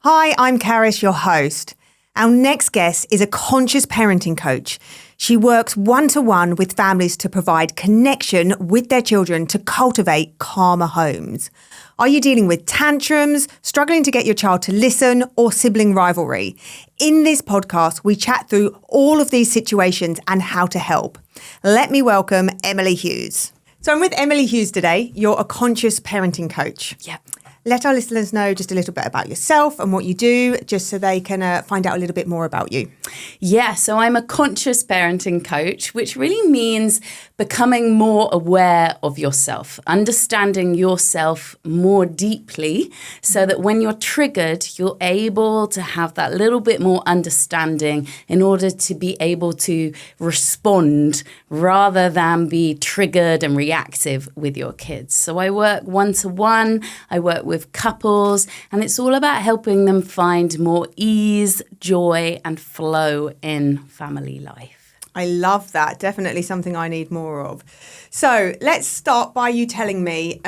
Hi, I'm Karis, your host. Our next guest is a conscious parenting coach. She works one-to-one with families to provide connection with their children to cultivate calmer homes. Are you dealing with tantrums, struggling to get your child to listen, or sibling rivalry? In this podcast, we chat through all of these situations and how to help. Let me welcome Emily Hughes. So I'm with Emily Hughes today. You're a conscious parenting coach. Yeah. Let our listeners know just a little bit about yourself and what you do, just so they can find out a little bit more about you. Yeah, so I'm a conscious parenting coach, which really means becoming more aware of yourself, understanding yourself more deeply so that when you're triggered, you're able to have that little bit more understanding in order to be able to respond rather than be triggered and reactive with your kids. So I work one-to-one, I work with couples, and it's all about helping them find more ease, joy, and flow in family life. I love that. Definitely something I need more of. So let's start by you telling me,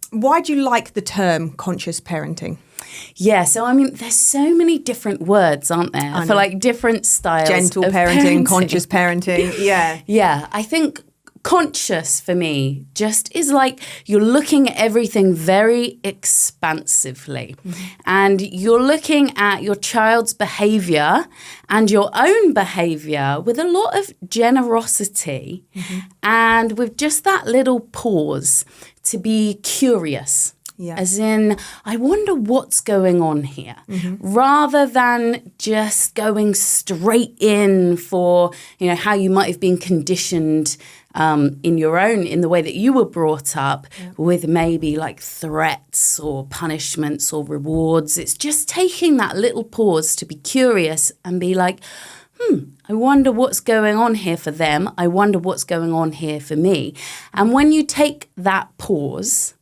why do you like the term conscious parenting? Yeah, so I mean, there's so many different words, aren't there, for like different styles. Gentle parenting, conscious parenting. Yeah. Yeah, I think conscious for me just is like you're looking at everything very expansively and you're looking at your child's behaviour and your own behaviour with a lot of generosity and with just that little pause to be curious. Yeah. As in, I wonder what's going on here, rather than just going straight in for, you know, how you might have been conditioned in the way that you were brought up with maybe like threats or punishments or rewards. It's just taking that little pause to be curious and be like, I wonder what's going on here for them. I wonder what's going on here for me. And when you take that pause,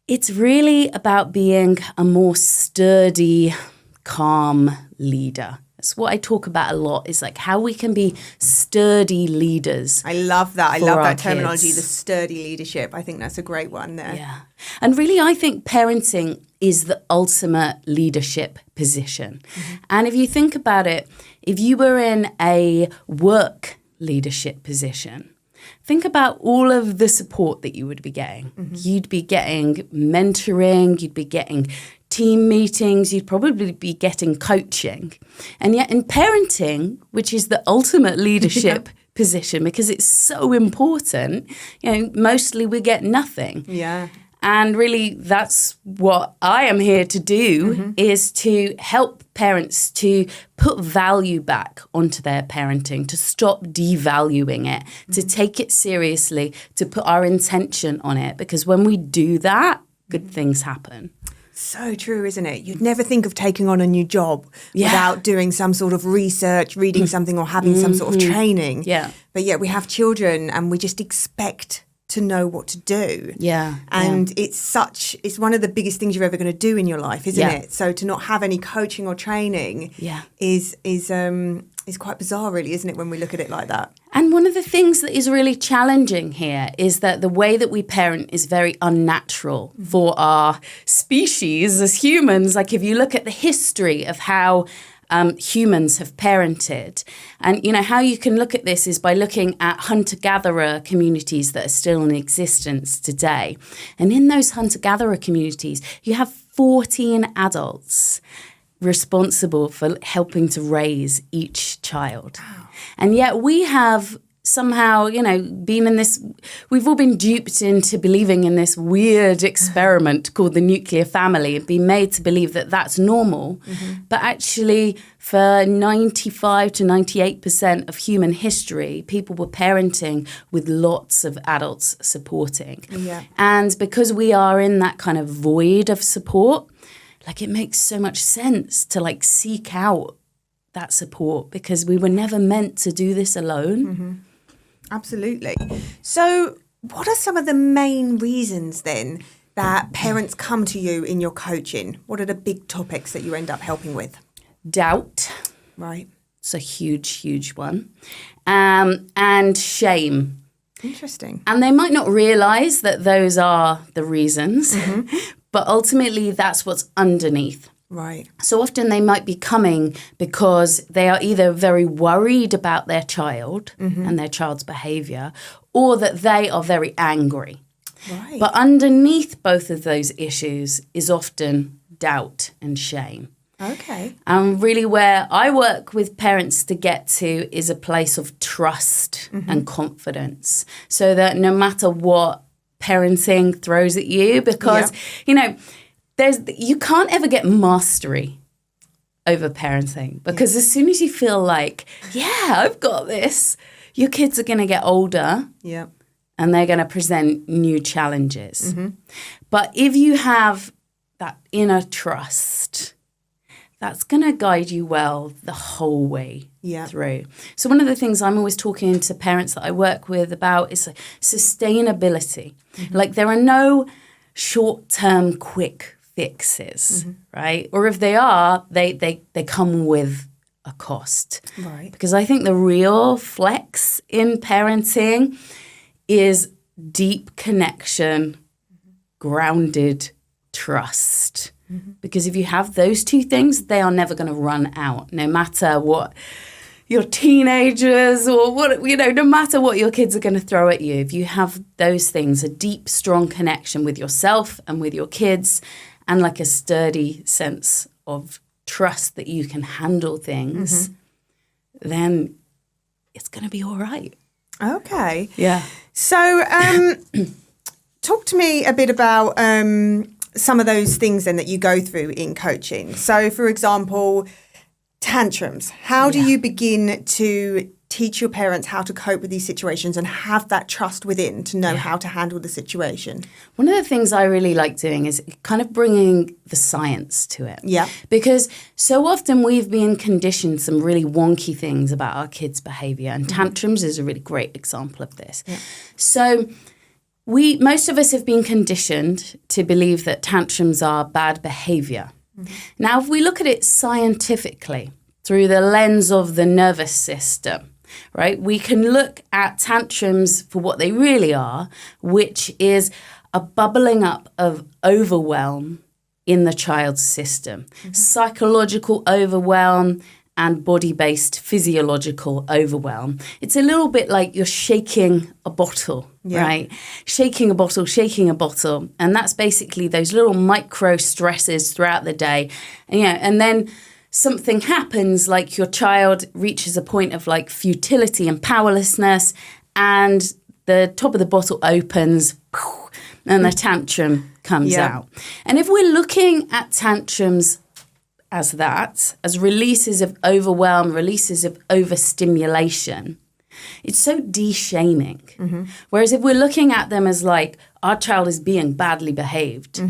it's really about being a more sturdy, calm leader. That's what I talk about a lot, is like how we can be sturdy leaders. I love that. I love that terminology, kids. the sturdy leadership. I think that's a great one there. Yeah. And really, I think parenting is the ultimate leadership position. And if you think about it, if you were in a work leadership position, think about all of the support that you would be getting. You'd be getting mentoring, you'd be getting team meetings, you'd probably be getting coaching. And yet in parenting, which is the ultimate leadership position, because it's so important, you know, mostly we get nothing. Yeah. And really, that's what I am here to do, is to help parents to put value back onto their parenting, to stop devaluing it, to take it seriously, to put our intention on it. Because when we do that, good things happen. So true, isn't it? You'd never think of taking on a new job without doing some sort of research, reading something or having some sort of training. Yeah. But yet we have children and we just expect to know what to do. Yeah. And it's one of the biggest things you're ever going to do in your life, isn't Yeah. it? So to not have any coaching or training is quite bizarre, really, isn't it, when we look at it like that? And one of the things that is really challenging here is that the way that we parent is very unnatural for our species as humans. Like if you look at the history of how humans have parented. And, you know, how you can look at this is by looking at hunter-gatherer communities that are still in existence today. And in those hunter-gatherer communities, you have 14 adults responsible for helping to raise each child. Wow. And yet we have somehow, you know, we've all been duped into believing in this weird experiment called the nuclear family, and been made to believe that that's normal. But actually, for 95 to 98% of human history, people were parenting with lots of adults supporting. Yeah. And because we are in that kind of void of support, like it makes so much sense to like seek out that support, because we were never meant to do this alone. Absolutely. So what are some of the main reasons then that parents come to you in your coaching? What are the big topics that you end up helping with? Doubt. Right. It's a huge, huge one. And shame. Interesting. And they might not realise that those are the reasons, but ultimately that's what's underneath. Right. So often they might be coming because they are either very worried about their child and their child's behaviour, or that they are very angry. Right. But underneath both of those issues is often doubt and shame. Okay. And really where I work with parents to get to is a place of trust and confidence, so that no matter what parenting throws at you, because, you can't ever get mastery over parenting, because as soon as you feel like, I've got this, your kids are going to get older and they're going to present new challenges. But if you have that inner trust, that's going to guide you well the whole way through. So one of the things I'm always talking to parents that I work with about is sustainability. Like, there are no short-term quick fixes, right? Or if they are, they come with a cost. Right. Because I think the real flex in parenting is deep connection, grounded trust. Because if you have those two things, they are never going to run out, no matter what your teenagers or no matter what your kids are going to throw at you. If you have those things, a deep, strong connection with yourself and with your kids, and like a sturdy sense of trust that you can handle things, then it's going to be all right. Okay. Yeah. So talk to me a bit about some of those things then that you go through in coaching. So, for example, tantrums. How do you begin to teach your parents how to cope with these situations and have that trust within to know how to handle the situation? One of the things I really like doing is kind of bringing the science to it. Yeah. Because so often we've been conditioned some really wonky things about our kids' behaviour, and tantrums is a really great example of this. Yeah. So most of us have been conditioned to believe that tantrums are bad behaviour. Now, if we look at it scientifically through the lens of the nervous system, right, we can look at tantrums for what they really are, which is a bubbling up of overwhelm in the child's system, psychological overwhelm and body-based physiological overwhelm. It's a little bit like you're shaking a bottle, right? Shaking a bottle. And that's basically those little micro stresses throughout the day. And then something happens, like your child reaches a point of like futility and powerlessness, and the top of the bottle opens and the tantrum comes out. And if we're looking at tantrums as releases of overwhelm, releases of overstimulation, it's so de-shaming. Whereas if we're looking at them as like our child is being badly behaved,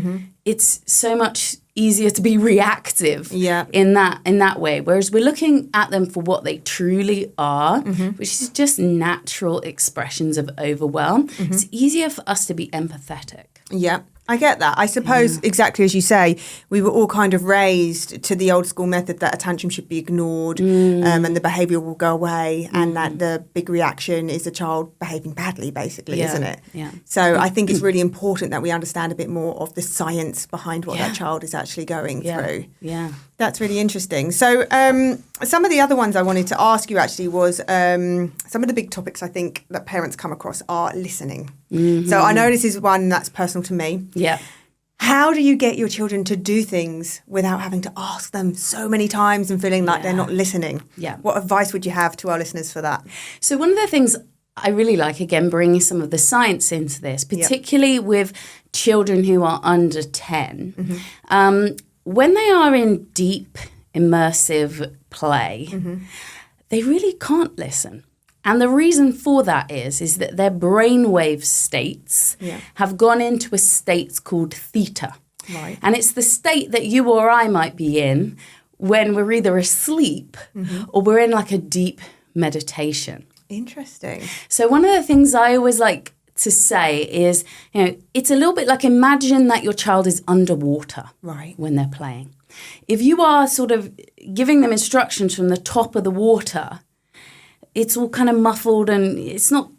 it's so much easier to be reactive in that way. Whereas we're looking at them for what they truly are, which is just natural expressions of overwhelm. It's easier for us to be empathetic. Yeah. I get that. I suppose exactly as you say, we were all kind of raised to the old school method that a tantrum should be ignored and the behaviour will go away and that the big reaction is a child behaving badly, basically, isn't it? Yeah. So I think it's really important that we understand a bit more of the science behind what that child is actually going through. Yeah. That's really interesting. So some of the other ones I wanted to ask you actually was some of the big topics I think that parents come across are listening. So I know this is one that's personal to me. Yeah. How do you get your children to do things without having to ask them so many times and feeling like they're not listening? Yeah. What advice would you have to our listeners for that? So one of the things I really like, again, bringing some of the science into this, particularly with children who are under 10, when they are in deep, immersive play, they really can't listen. And the reason for that is that their brainwave states have gone into a state called theta. Right. And it's the state that you or I might be in when we're either asleep or we're in like a deep meditation. Interesting. So one of the things I always like to say is, it's a little bit like imagine that your child is underwater when they're playing. If you are sort of giving them instructions from the top of the water, it's all kind of muffled and it's not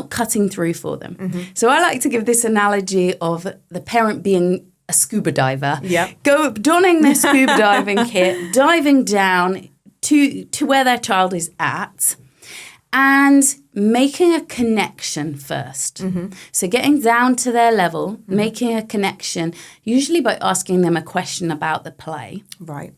cutting through for them. So I like to give this analogy of the parent being a scuba diver, Yep. go donning their scuba diving kit, diving down to where their child is at, and making a connection first. So getting down to their level, making a connection, usually by asking them a question about the play. Right.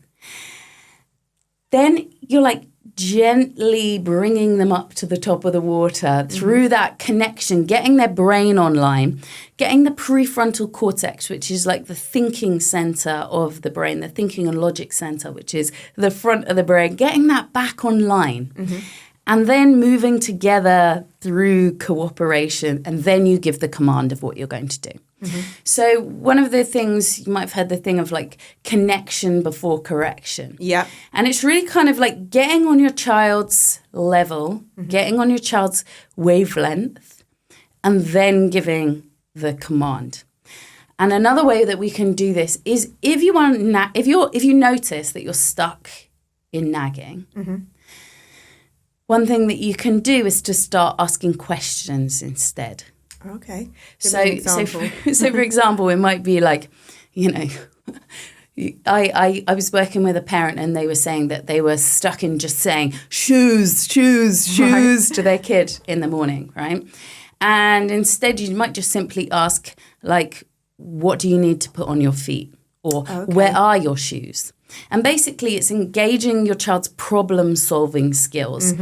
Then you're like gently bringing them up to the top of the water through that connection, getting their brain online, getting the prefrontal cortex, which is like the thinking center of the brain, the thinking and logic center, which is the front of the brain, getting that back online. And then moving together through cooperation, and then you give the command of what you're going to do. So one of the things, you might have heard the thing of like connection before correction. Yeah. And it's really kind of like getting on your child's level, getting on your child's wavelength, and then giving the command. And another way that we can do this is if you notice that you're stuck in nagging, one thing that you can do is to start asking questions instead. Okay. So for example, it might be like, I was working with a parent and they were saying that they were stuck in just saying shoes to their kid in the morning, right? And instead you might just simply ask like, what do you need to put on your feet? Or where are your shoes? And basically it's engaging your child's problem-solving skills.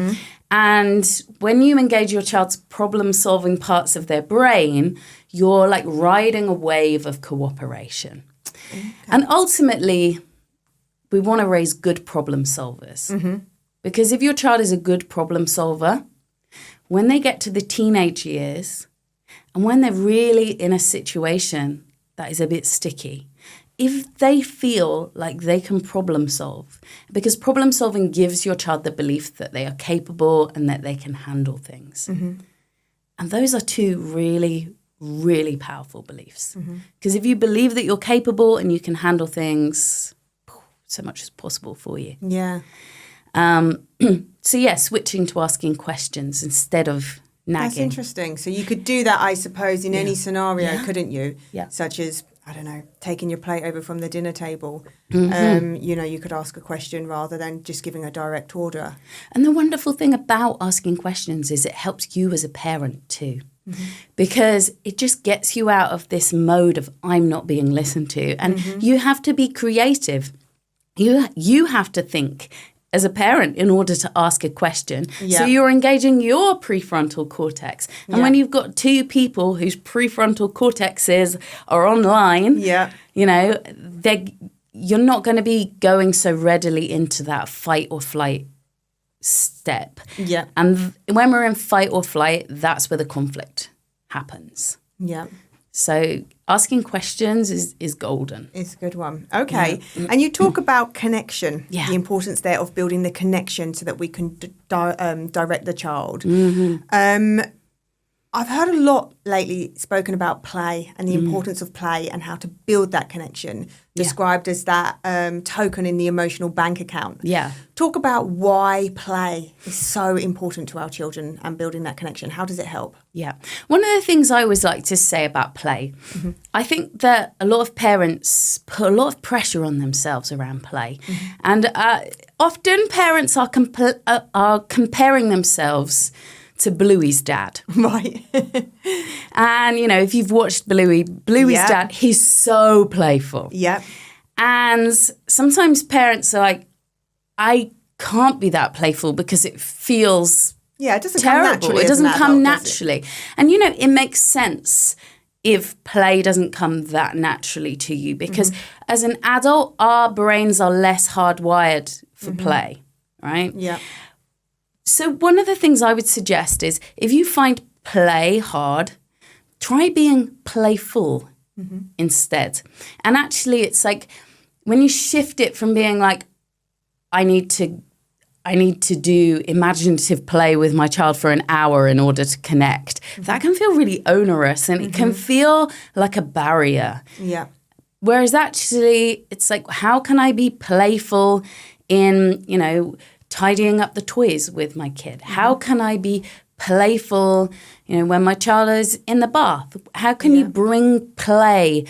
And when you engage your child's problem-solving parts of their brain, you're like riding a wave of cooperation. And ultimately, we want to raise good problem solvers. Because if your child is a good problem solver, when they get to the teenage years, and when they're really in a situation that is a bit sticky, if they feel like they can problem solve, because problem solving gives your child the belief that they are capable and that they can handle things. And those are two really, really powerful beliefs. Because if you believe that you're capable and you can handle things, so much is possible for you. Yeah. So yeah, switching to asking questions instead of nagging. That's interesting. So you could do that, I suppose, in any scenario, couldn't you? Yeah. Such as, I don't know, taking your plate over from the dinner table. You could ask a question rather than just giving a direct order. And the wonderful thing about asking questions is it helps you as a parent too. Because it just gets you out of this mode of I'm not being listened to. And you have to be creative. You have to think as a parent in order to ask a question. So you're engaging your prefrontal cortex. And when you've got two people whose prefrontal cortexes are online, you're not going to be going so readily into that fight or flight step. Yeah. And when we're in fight or flight, that's where the conflict happens. Yeah. So asking questions is golden. It's a good one. Okay. And you talk about connection, Yeah. the importance there of building the connection so that we can direct the child. I've heard a lot lately spoken about play and the importance of play and how to build that connection, described as that token in the emotional bank account. Yeah. Talk about why play is so important to our children and building that connection. How does it help? Yeah. One of the things I always like to say about play, I think that a lot of parents put a lot of pressure on themselves around play. And often parents are comparing themselves to Bluey's dad. Right. And, if you've watched Bluey's dad, he's so playful. Yep. And sometimes parents are like, I can't be that playful because it feels it doesn't terrible. come naturally. It doesn't as an come adult, does naturally. And, it makes sense if play doesn't come that naturally to you because as an adult, our brains are less hardwired for play, right? Yeah. So one of the things I would suggest is if you find play hard, try being playful instead. And actually it's like when you shift it from being like, I need to do imaginative play with my child for an hour in order to connect, that can feel really onerous and it can feel like a barrier. Yeah. Whereas actually it's like, how can I be playful in, tidying up the toys with my kid? How can I be playful, when my child is in the bath? How can you bring play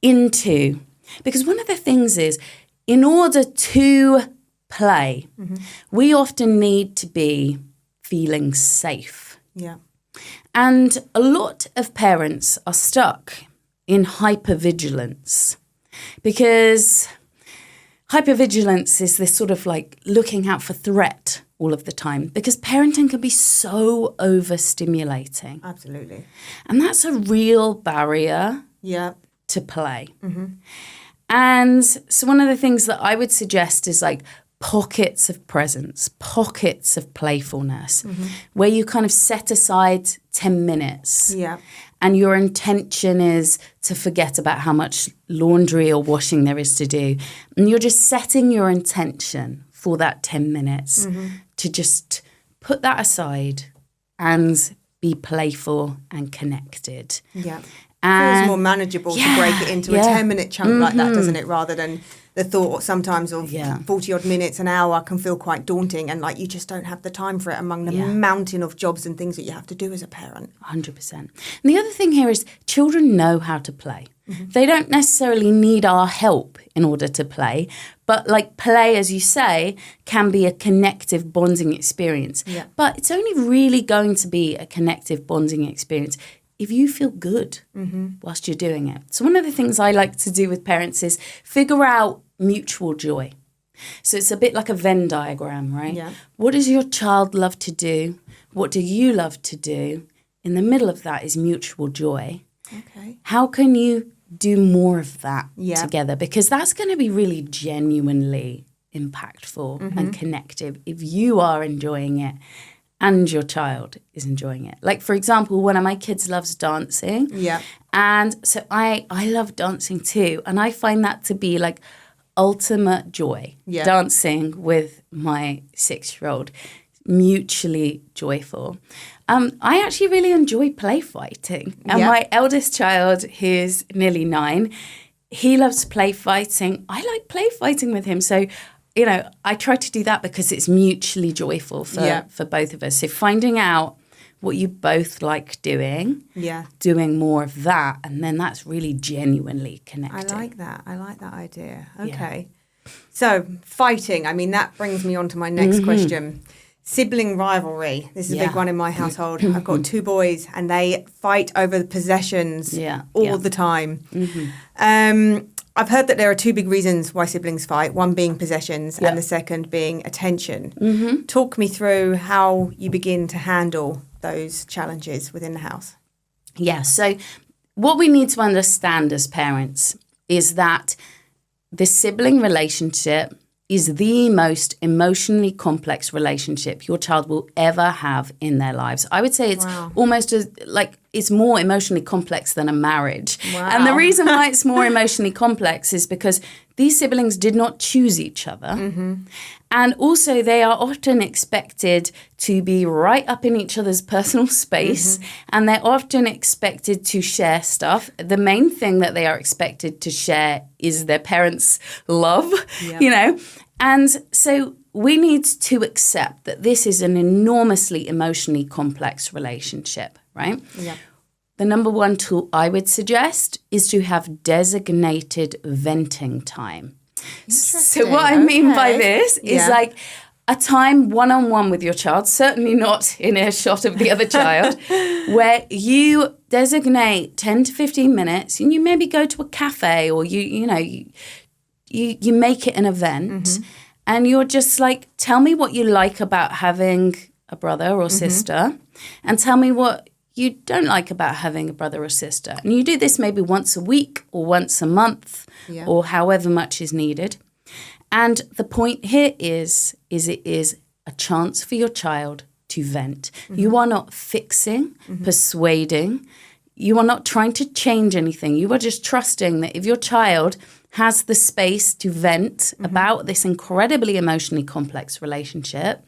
into, because one of the things is, in order to play, we often need to be feeling safe. Yeah. And a lot of parents are stuck in hypervigilance, because hypervigilance is this sort of like looking out for threat all of the time, because parenting can be so overstimulating. Absolutely. And that's a real barrier to play. And so one of the things that I would suggest is like pockets of presence, pockets of playfulness, where you kind of set aside 10 minutes. Yeah. And your intention is to forget about how much laundry or washing there is to do. And you're just setting your intention for that 10 minutes to just put that aside and be playful and connected. Yeah. And feels more manageable to break it into a 10-minute chunk like that, doesn't it? Rather than the thought sometimes of 40 odd minutes, an hour can feel quite daunting, and like you just don't have the time for it among the mountain of jobs and things that you have to do as a parent. 100%. And the other thing here is children know how to play. They don't necessarily need our help in order to play, but like play, as you say, can be a connective bonding experience. Yeah. But it's only really going to be a connective bonding experience if you feel good whilst you're doing it. So one of the things I like to do with parents is figure out mutual joy. So it's a bit like a Venn diagram, right? Yeah. What does your child love to do? What do you love to do? In the middle of that is mutual joy. Okay. How can you do more of that together? Because that's going to be really genuinely impactful and connective if you are enjoying it and your child is enjoying it. Like, for example, one of my kids loves dancing. Yeah. And so I love dancing too. And I find that to be like ultimate joy. Yeah. Dancing with my 6-year-old, mutually joyful. I actually really enjoy play fighting. And my eldest child, who's nearly 9, he loves play fighting. I like play fighting with him. So, you know, I try to do that because it's mutually joyful for both of us. So finding out what you both like doing, doing more of that, and then that's really genuinely connecting. I like that. I like that idea. Okay. So fighting, I mean, that brings me on to my next question. Sibling rivalry. This is a big one in my household. I've got 2 boys and they fight over the possessions all the time. I've heard that there are 2 big reasons why siblings fight, one being possessions and the second being attention. Talk me through how you begin to handle those challenges within the house. Yeah, so what we need to understand as parents is that the sibling relationship is the most emotionally complex relationship your child will ever have in their lives. I would say it's almost as like it's more emotionally complex than a marriage. And the reason why it's more emotionally complex is because these siblings did not choose each other. And also they are often expected to be right up in each other's personal space, and they're often expected to share stuff. The main thing that they are expected to share is their parents' love, you know. And so we need to accept that this is an enormously emotionally complex relationship, right? Yeah. The number one tool I would suggest is to have designated venting time. So what I mean by this is like a time one-on-one with your child, certainly not in earshot of the other child, where you designate 10 to 15 minutes and you maybe go to a cafe or you make it an event and you're just like, tell me what you like about having a brother or sister and tell me what you don't like about having a brother or sister. And you do this maybe once a week or once a month or however much is needed. And the point here is it is a chance for your child to vent. You are not fixing, persuading. You are not trying to change anything. You are just trusting that if your child has the space to vent about this incredibly emotionally complex relationship,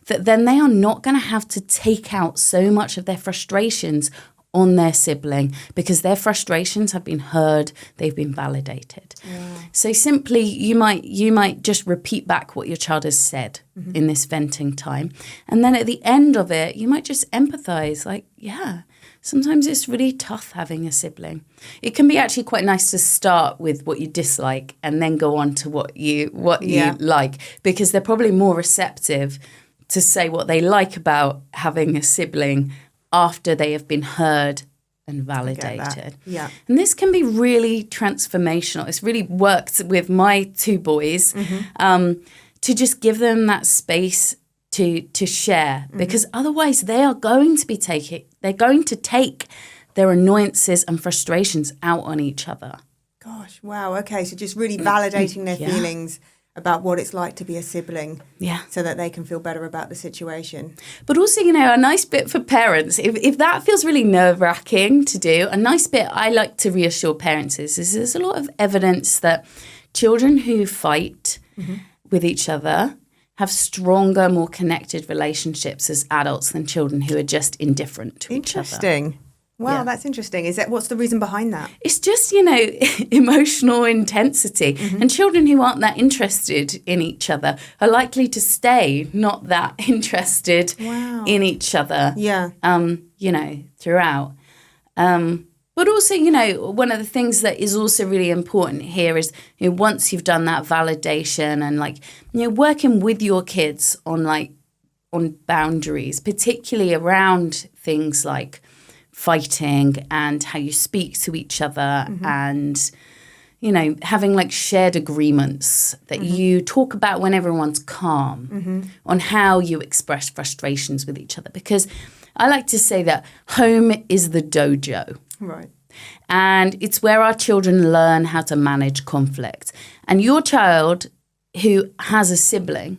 that then they are not going to have to take out so much of their frustrations on their sibling because their frustrations have been heard, they've been validated. So simply you might just repeat back what your child has said in this venting time. And then at the end of it, you might just empathize like, sometimes it's really tough having a sibling. It can be actually quite nice to start with what you dislike and then go on to what you like, because they're probably more receptive to say what they like about having a sibling after they have been heard and validated. Yeah. And this can be really transformational. It's really worked with my two boys to just give them that space to share, because otherwise they're going to take their annoyances and frustrations out on each other. Gosh, wow. Okay, so just really validating their feelings about what it's like to be a sibling, so that they can feel better about the situation. But also, a nice bit for parents, if that feels really nerve-wracking to do, a nice bit I like to reassure parents is there's a lot of evidence that children who fight with each other have stronger, more connected relationships as adults than children who are just indifferent to each other. Interesting. Wow, that's interesting. What's the reason behind that? It's just, emotional intensity. And children who aren't that interested in each other are likely to stay not that interested in each other, throughout. But also, one of the things that is also really important here is, once you've done that validation and working with your kids on boundaries, particularly around things like fighting and how you speak to each other and, having shared agreements that you talk about when everyone's calm on how you express frustrations with each other. Because I like to say that home is the dojo. Right. And it's where our children learn how to manage conflict. And your child who has a sibling,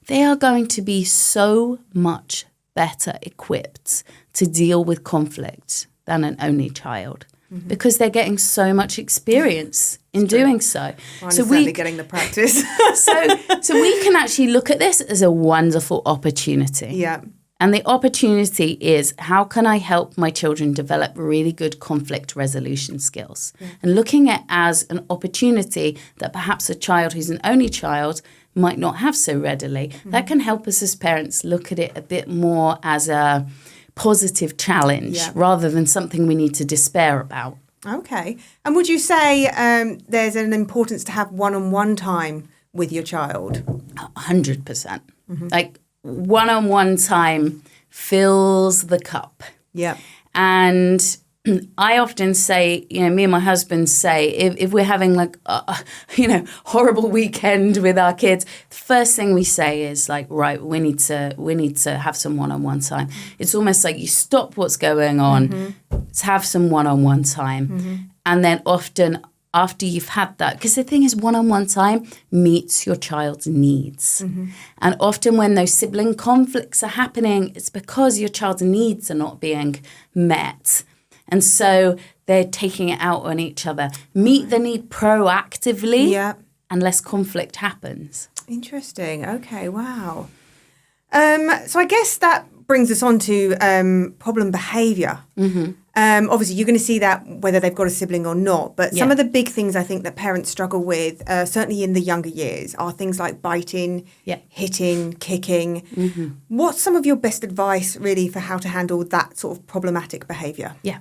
they are going to be so much better equipped to deal with conflict than an only child, because they're getting so much experience in doing so. Well, so we're getting the practice. so we can actually look at this as a wonderful opportunity. Yeah. And the opportunity is, how can I help my children develop really good conflict resolution skills? Yeah. And looking at as an opportunity that perhaps a child who's an only child might not have so readily, that can help us as parents look at it a bit more as a positive challenge rather than something we need to despair about. Okay. And would you say there's an importance to have one-on-one time with your child? 100%. One-on-one time fills the cup. Yeah. And I often say, me and my husband say, if we're having horrible weekend with our kids, the first thing we say is right, we need to have some one-on-one time. It's almost like you stop what's going on, let's have some one-on-one time. And then often after you've had that, because the thing is, one-on-one time meets your child's needs. And often when those sibling conflicts are happening, it's because your child's needs are not being met. And so they're taking it out on each other. Meet the need proactively, and less conflict happens. Interesting. Okay, wow. So I guess that brings us on to problem behaviour. Obviously, you're going to see that whether they've got a sibling or not. But some of the big things I think that parents struggle with, certainly in the younger years, are things like biting, hitting, kicking. What's some of your best advice, really, for how to handle that sort of problematic behaviour? Yeah.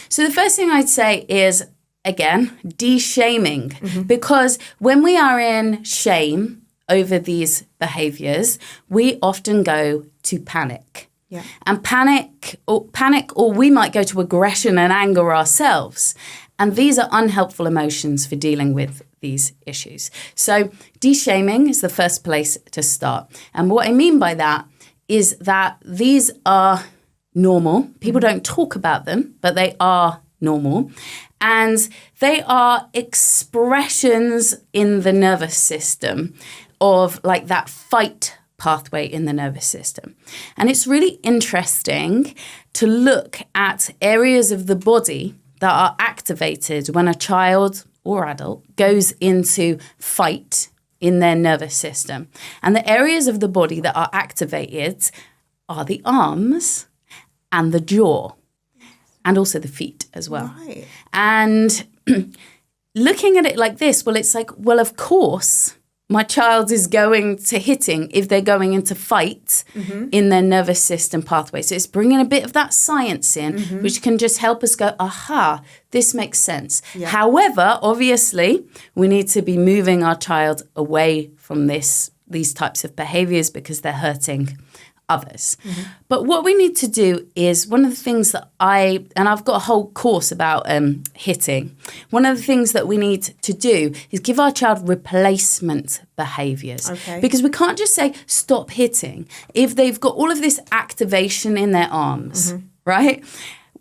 So the first thing I'd say is, again, de-shaming. Because when we are in shame over these behaviours, we often go to panic. Yeah. And panic, or we might go to aggression and anger ourselves. And these are unhelpful emotions for dealing with these issues. So de-shaming is the first place to start. And what I mean by that is that these are normal. People don't talk about them, but they are normal. And they are expressions in the nervous system of that fight pathway in the nervous system. And it's really interesting to look at areas of the body that are activated when a child or adult goes into fight in their nervous system. And the areas of the body that are activated are the arms and the jaw, and also the feet as well. Right. And looking at it like this, well, it's of course, my child is going to hitting if they're going into fight in their nervous system pathway. So it's bringing a bit of that science in, which can just help us go, aha, this makes sense. Yeah. However, obviously, we need to be moving our child away from these types of behaviors because they're hurting others. But what we need to do is one of the things that I've got a whole course about hitting. One of the things that we need to do is give our child replacement behaviors. Okay. Because we can't just say stop hitting if they've got all of this activation in their arms, right?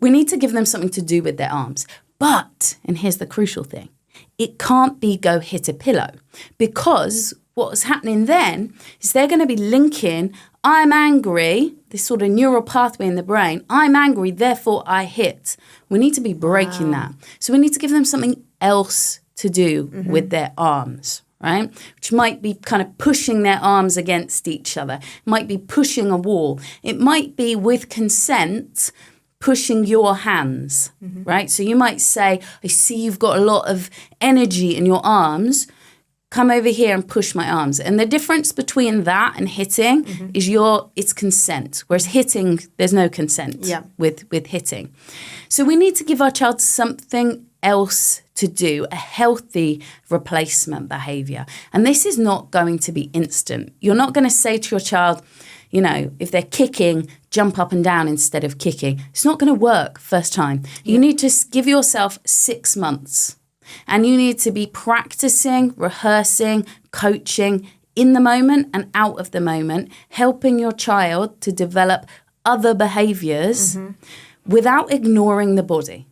We need to give them something to do with their arms. But, and here's the crucial thing, it can't be go hit a pillow, because what's happening then is they're going to be linking, I'm angry, this sort of neural pathway in the brain, I'm angry, therefore I hit. We need to be breaking that. So we need to give them something else to do with their arms, right? Which might be kind of pushing their arms against each other. It might be pushing a wall. It might be with consent, pushing your hands, right? So you might say, I see you've got a lot of energy in your arms. Come over here and push my arms. And the difference between that and hitting is it's consent. Whereas hitting, there's no consent with hitting. So we need to give our child something else to do, a healthy replacement behavior. And this is not going to be instant. You're not going to say to your child, you know, if they're kicking, jump up and down instead of kicking. It's not going to work first time. You need to give yourself 6 months. And you need to be practicing, rehearsing, coaching in the moment and out of the moment, helping your child to develop other behaviors without ignoring the body.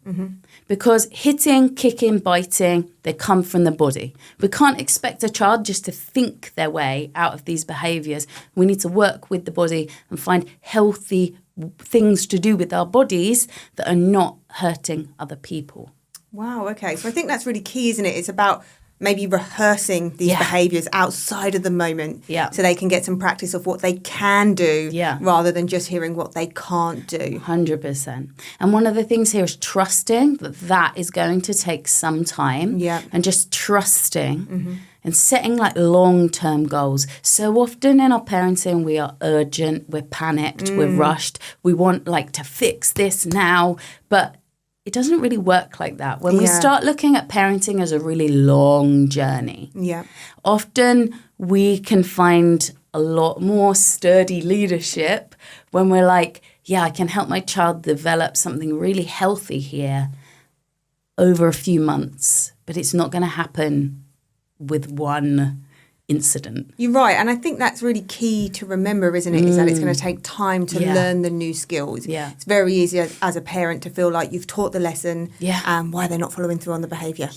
Because hitting, kicking, biting, they come from the body. We can't expect a child just to think their way out of these behaviors. We need to work with the body and find healthy things to do with our bodies that are not hurting other people. Wow, okay. So I think that's really key, isn't it? It's about maybe rehearsing these behaviours outside of the moment so they can get some practice of what they can do rather than just hearing what they can't do. 100%. And one of the things here is trusting that is going to take some time and just trusting and setting like long-term goals. So often in our parenting, we are urgent, we're panicked, we're rushed, we want like to fix this now, but it doesn't really work like that. When we start looking at parenting as a really long journey, often we can find a lot more sturdy leadership when we're like, I can help my child develop something really healthy here over a few months, but it's not going to happen with one incident. You're right. And I think that's really key to remember, isn't it? Is that it's going to take time to learn the new skills. It's very easy as a parent to feel like you've taught the lesson and why they're not following through on the behaviour.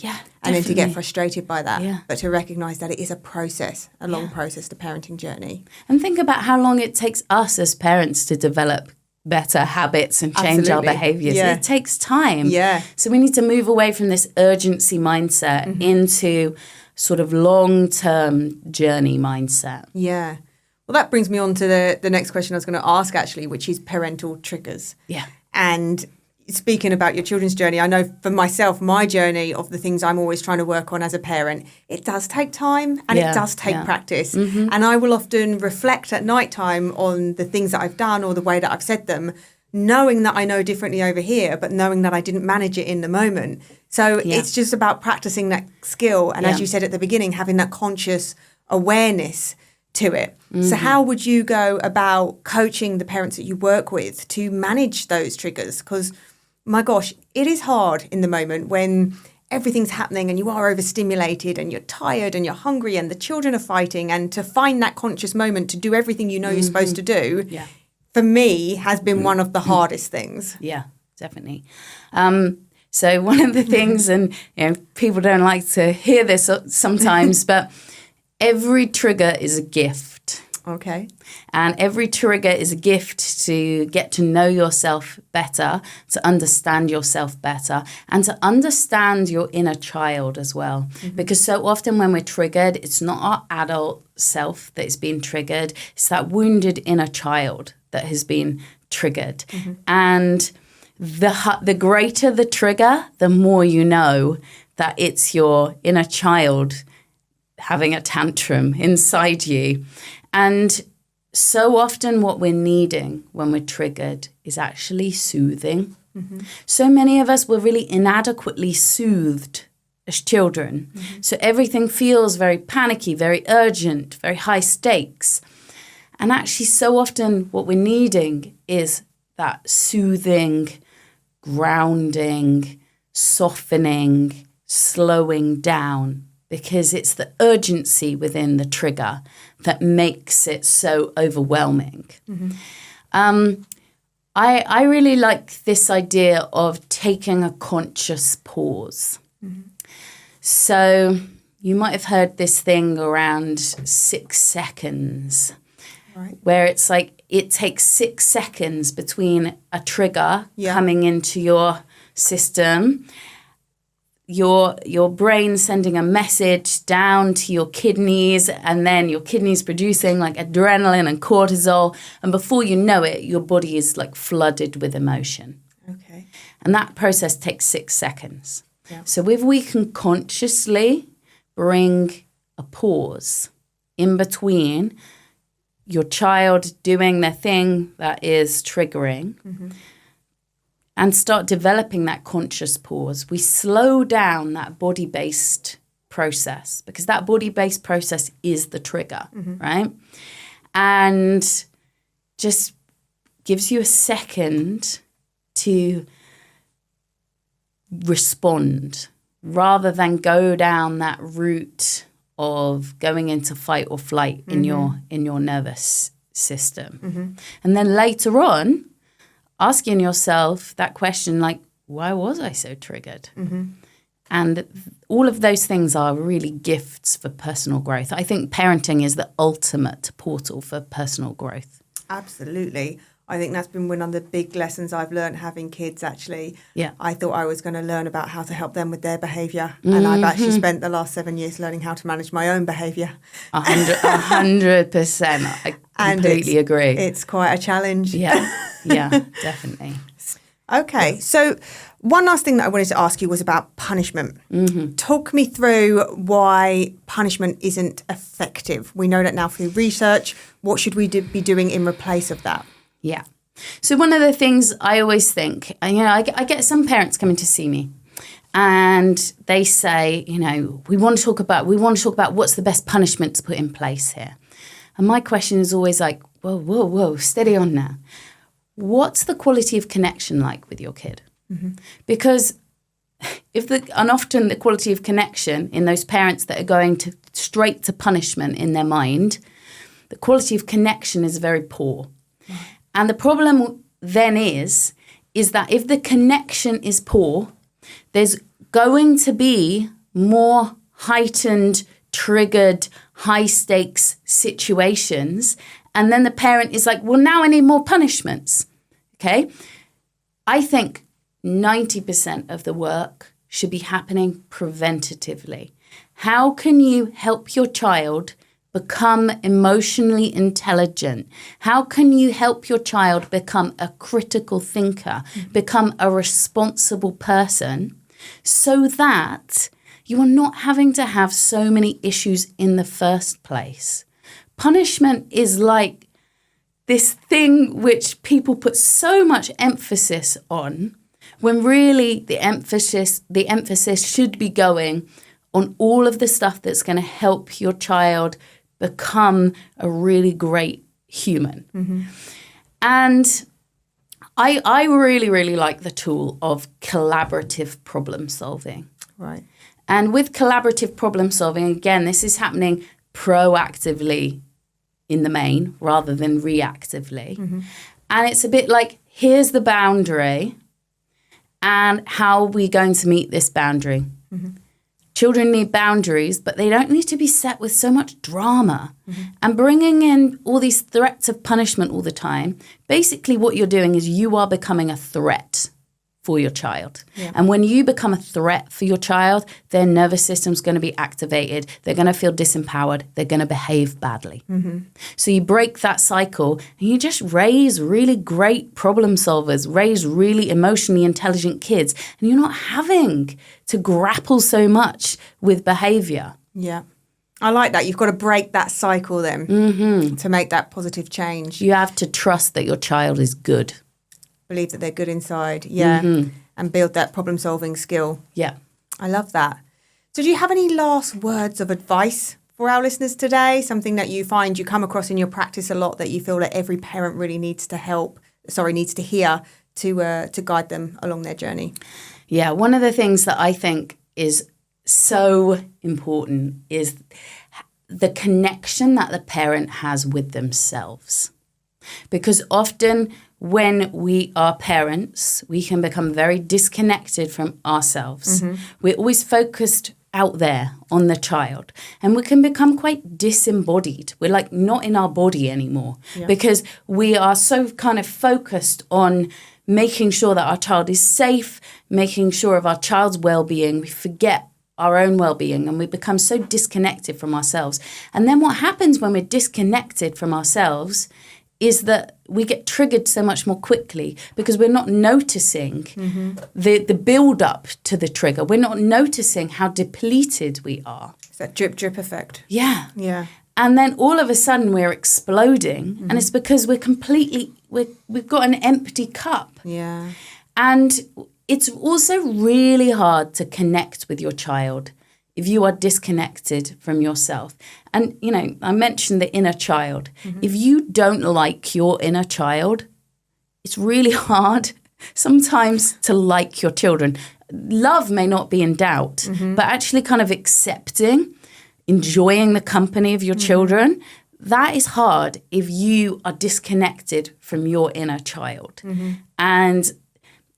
And then to get frustrated by that. But to recognise that it is a process, a long process, the parenting journey. And think about how long it takes us as parents to develop better habits and change our behaviours. It takes time. So we need to move away from this urgency mindset into sort of long-term journey mindset. Yeah. Well, that brings me on to the next question I was going to ask, actually, which is parental triggers. And speaking about your children's journey, I know for myself, my journey of the things I'm always trying to work on as a parent, it does take time and it does take practice. And I will often reflect at night time on the things that I've done or the way that I've said them, knowing that I know differently over here, but knowing that I didn't manage it in the moment. So it's just about practicing that skill. And as you said at the beginning, having that conscious awareness to it. So how would you go about coaching the parents that you work with to manage those triggers? Because, my gosh, it is hard in the moment when everything's happening and you are overstimulated and you're tired and you're hungry and the children are fighting, and to find that conscious moment to do everything you know you're supposed to do, for me, has been one of the hardest things. Yeah, definitely. So one of the things, and people don't like to hear this sometimes, but every trigger is a gift. Okay. And every trigger is a gift to get to know yourself better, to understand yourself better, and to understand your inner child as well. Because so often when we're triggered, it's not our adult self that is being triggered. It's that wounded inner child that has been triggered. And the greater the trigger, the more you know that it's your inner child having a tantrum inside you. And so often what we're needing when we're triggered is actually soothing. So many of us were really inadequately soothed as children. So everything feels very panicky, very urgent, very high stakes. And actually so often what we're needing is that soothing, grounding, softening, slowing down, because it's the urgency within the trigger that makes it so overwhelming. I really like this idea of taking a conscious pause. So you might have heard this thing around 6 seconds, Right. where it's like it takes 6 seconds between a trigger coming into your system, your brain sending a message down to your kidneys, and then your kidneys producing like adrenaline and cortisol, and before you know it, your body is like flooded with emotion. Okay. And that process takes 6 seconds. Yeah. So if we can consciously bring a pause in between your child doing the thing that is triggering and start developing that conscious pause, we slow down that body-based process, because that body-based process is the trigger, right? And just gives you a second to respond rather than go down that route of going into fight or flight in your nervous system. And then later on, asking yourself that question, like, why was I so triggered? And all of those things are really gifts for personal growth. I think parenting is the ultimate portal for personal growth. Absolutely. I think that's been one of the big lessons I've learned having kids, actually. Yeah. I thought I was going to learn about how to help them with their behaviour. And I've actually spent the last 7 years learning how to manage my own behaviour. 100%. I completely agree. It's quite a challenge. Yeah, definitely. Okay, so one last thing that I wanted to ask you was about punishment. Talk me through why punishment isn't effective. We know that now through research. What should we be doing in replace of that? Yeah. So one of the things I always think, I get some parents coming to see me and they say, we want to talk about what's the best punishment to put in place here. And my question is always like, whoa, steady on now. What's the quality of connection like with your kid? Because often the quality of connection in those parents that are going straight to punishment in their mind, the quality of connection is very poor. And the problem then is that if the connection is poor, there's going to be more heightened, triggered, high-stakes situations. And then the parent is like, well, now I need more punishments. Okay? I think 90% of the work should be happening preventatively. How can you help your child become emotionally intelligent? How can you help your child become a critical thinker, become a responsible person, so that you are not having to have so many issues in the first place? Punishment is like this thing which people put so much emphasis on, when really the emphasis should be going on all of the stuff that's going to help your child become a really great human. And I really, really like the tool of collaborative problem solving. Right. And with collaborative problem solving, again, this is happening proactively in the main rather than reactively. And it's a bit like, here's the boundary and how are we going to meet this boundary? Children need boundaries, but they don't need to be set with so much drama. And bringing in all these threats of punishment all the time, basically what you're doing is you are becoming a threat for your child. And when you become a threat for your child, their nervous system's going to be activated. They're going to feel disempowered. They're going to behave badly. So you break that cycle and you just raise really great problem solvers, raise really emotionally intelligent kids, and you're not having to grapple so much with behavior. Yeah. I like that. You've got to break that cycle then to make that positive change. You have to trust that your child is good. Believe that they're good inside, and build that problem-solving skill. Yeah. I love that. So do you have any last words of advice for our listeners today? Something that you find you come across in your practice a lot that you feel that every parent really needs to hear to guide them along their journey? Yeah, one of the things that I think is so important is the connection that the parent has with themselves. Because often when we are parents, we can become very disconnected from ourselves. We're always focused out there on the child, and we can become quite disembodied. We're like not in our body anymore because we are so kind of focused on making sure that our child is safe, making sure of our child's well-being. We forget our own well-being and we become so disconnected from ourselves. And then what happens when we're disconnected from ourselves is that we get triggered so much more quickly because we're not noticing the build-up to the trigger. We're not noticing how depleted we are. It's that drip effect. Yeah. Yeah. And then all of a sudden we're exploding and it's because we've got an empty cup. Yeah. And it's also really hard to connect with your child if you are disconnected from yourself. And, you know, I mentioned the inner child. If you don't like your inner child, it's really hard sometimes to like your children. Love may not be in doubt, but actually kind of accepting, enjoying the company of your children, that is hard if you are disconnected from your inner child. And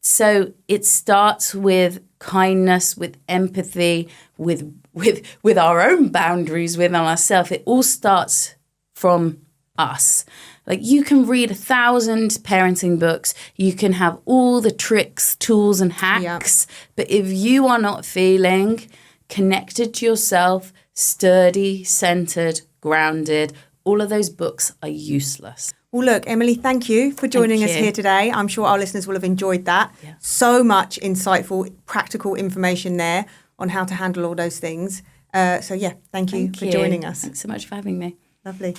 so it starts with kindness, with empathy, with our own boundaries within ourselves. It all starts from us. Like you can read 1,000 parenting books, you can have all the tricks, tools and hacks, but if you are not feeling connected to yourself, sturdy, centered, grounded, all of those books are useless. Well, look, Emily, thank you for joining us here today. I'm sure our listeners will have enjoyed that. Yeah. So much insightful, practical information there on how to handle all those things. Thank you for joining us. Thanks so much for having me. Lovely.